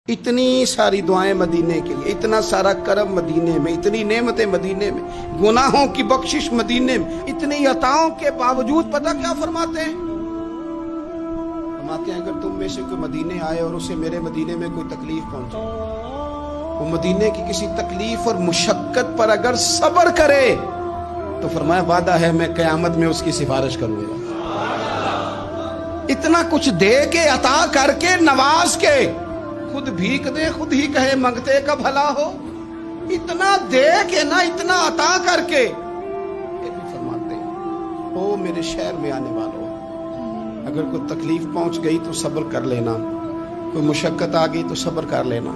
اتنی ساری دعائیں مدینے کے لیے، اتنا سارا کرم مدینے میں، اتنی نعمتیں مدینے میں، گناہوں کی بخشش مدینے میں، اتنی عطاؤں کے باوجود پتہ کیا فرماتے ہیں؟ فرماتے ہیں اگر تم میں سے کوئی مدینے آئے اور اسے میرے مدینے میں کوئی تکلیف پہنچے، وہ مدینے کی کسی تکلیف اور مشقت پر اگر صبر کرے تو فرمایا وعدہ ہے میں قیامت میں اس کی سفارش کروں گا۔ اتنا کچھ دے کے عطا کر کے نواز کے، خود بھیک دے خود ہی کہے منگتے کا بھلا ہو، اتنا دے کے نا، اتنا عطا کر کے پھر بھی فرماتے ہیں او میرے شہر میں آنے والوں، اگر کوئی تکلیف پہنچ گئی تو صبر کر لینا، کوئی مشقت آ گئی تو صبر کر لینا،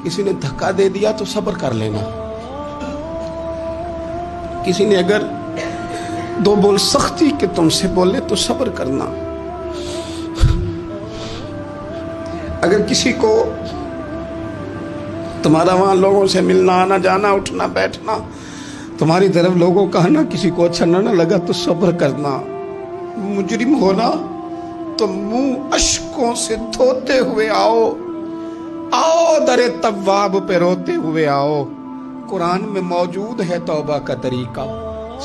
کسی نے دھکا دے دیا تو صبر کر لینا، کسی نے اگر دو بول سختی کے تم سے بولے تو صبر کرنا، اگر کسی کو تمہارا وہاں لوگوں سے ملنا آنا جانا اٹھنا بیٹھنا تمہاری طرف لوگوں کا نا کسی کو اچھا نہ لگا تو صبر کرنا، مجرم ہونا تو منہ اشکوں سے دھوتے ہوئے آؤ، آؤ در تواب پہ روتے ہوئے آؤ، قرآن میں موجود ہے توبہ کا طریقہ،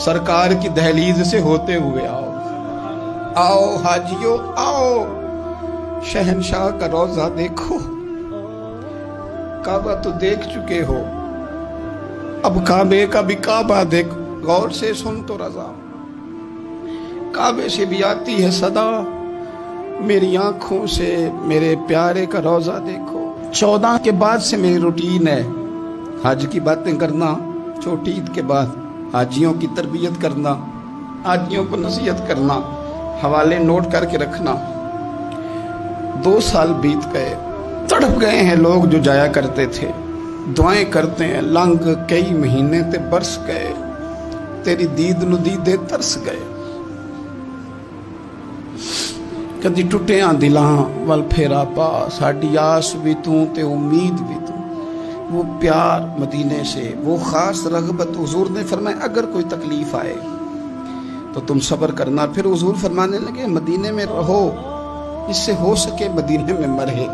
سرکار کی دہلیز سے ہوتے ہوئے آؤ، آؤ حاجیو آؤ، شہنشاہ کا روضہ دیکھو، کعبہ تو دیکھ چکے ہو، اب کعبے کا بھی کعبہ دیکھو، غور سے سن تو رضا، کعبے سے بھی آتی ہے صدا، میری آنکھوں سے میرے پیارے کا روضہ دیکھو۔ 14 کے بعد سے میری روٹین ہے حج کی باتیں کرنا، چھوٹی عید کے بعد حاجیوں کی تربیت کرنا، حاجیوں کو نصیحت کرنا، حوالے نوٹ کر کے رکھنا۔ 2 سال بیت گئے، تڑپ گئے ہیں لوگ جو جایا کرتے تھے، دعائیں کرتے ہیں، لنگ کئی مہینے تے برس گئے، تیری دید نو دیدے ترس گئے، کدی ٹوٹیاں دلاں ول پھیرا پا، ساڈی آس بھی تو تے امید بھی تو، وہ پیار مدینے سے، وہ خاص رغبت۔ حضور نے فرمایا اگر کوئی تکلیف آئے تو تم صبر کرنا، پھر حضور فرمانے لگے مدینے میں رہو اس سے ہو سکے مدینے میں مرے،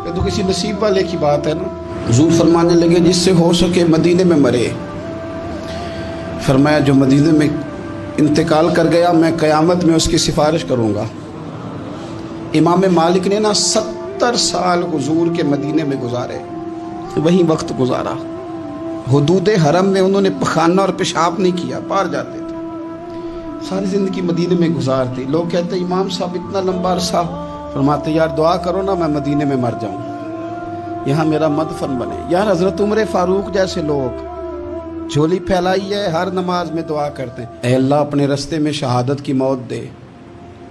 یہ تو کسی نصیب والے کی بات ہے نا۔ حضور فرمانے لگے جس سے ہو سکے مدینے میں مرے، فرمایا جو مدینے میں انتقال کر گیا میں قیامت میں اس کی سفارش کروں گا۔ امام مالک نے نا 70 سال حضور کے مدینے میں گزارے، وہی وقت گزارا، حدود حرم میں انہوں نے پخانہ اور پیشاب نہیں کیا، پار جاتے تھے، ساری زندگی مدینے میں گزار دی۔ لوگ کہتے ہیں امام صاحب اتنا لمبا عرصہ، فرماتے یار دعا کرو نا میں مدینے میں مر جاؤں، یہاں میرا مدفن بنے۔ یار حضرت عمر فاروق جیسے لوگ جھولی پھیلائی ہے، ہر نماز میں دعا کرتے ہیں اے اللہ اپنے رستے میں شہادت کی موت دے،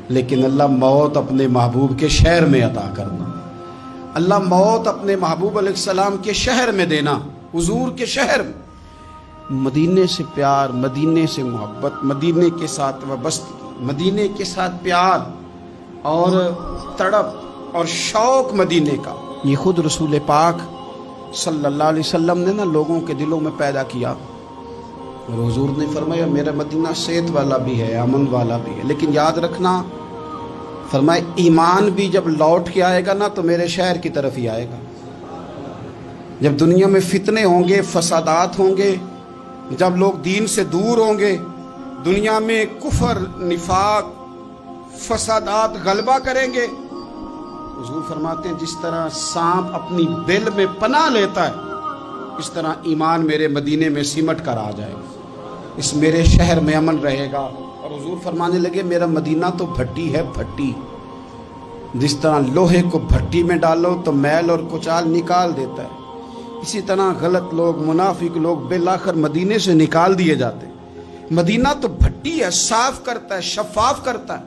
لیکن اللہ موت اپنے محبوب کے شہر میں عطا کرنا، اللہ موت اپنے محبوب علیہ السلام کے شہر میں دینا، حضور کے شہر میں۔ مدینے سے پیار، مدینے سے محبت، مدینے کے ساتھ وابستگی، مدینے کے ساتھ پیار اور تڑپ اور شوق مدینے کا، یہ خود رسول پاک صلی اللہ علیہ وسلم نے نا لوگوں کے دلوں میں پیدا کیا، اور حضور نے فرمایا میرا مدینہ صحت والا بھی ہے، امن والا بھی ہے، لیکن یاد رکھنا فرمایا ایمان بھی جب لوٹ کے آئے گا نا تو میرے شہر کی طرف ہی آئے گا۔ جب دنیا میں فتنے ہوں گے، فسادات ہوں گے، جب لوگ دین سے دور ہوں گے، دنیا میں کفر، نفاق، فسادات غلبہ کریں گے، حضور فرماتے ہیں جس طرح سانپ اپنی بل میں پناہ لیتا ہے اس طرح ایمان میرے مدینے میں سمٹ کر آ جائے گا، اس میرے شہر میں امن رہے گا۔ اور حضور فرمانے لگے میرا مدینہ تو بھٹی ہے، بھٹی، جس طرح لوہے کو بھٹی میں ڈالو تو میل اور کچال نکال دیتا ہے، اسی طرح غلط لوگ، منافق لوگ بالآخر مدینے سے نکال دیے جاتے ہیں۔ مدینہ تو بھٹی ہے، صاف کرتا ہے، شفاف کرتا ہے۔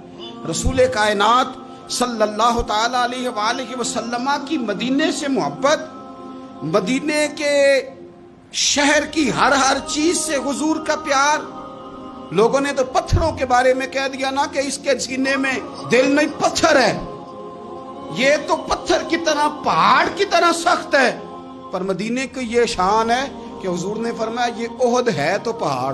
رسول کائنات صلی اللہ تعالی علیہ وآلہ وسلم کی مدینے سے محبت، مدینے کے شہر کی ہر چیز سے حضور کا پیار۔ لوگوں نے تو پتھروں کے بارے میں کہہ دیا نا کہ اس کے سینے میں دل نہیں پتھر ہے، یہ تو پتھر کی طرح، پہاڑ کی طرح سخت ہے، پر مدینے کی یہ شان ہے کہ حضور نے فرمایا یہ احد ہے تو پہاڑ،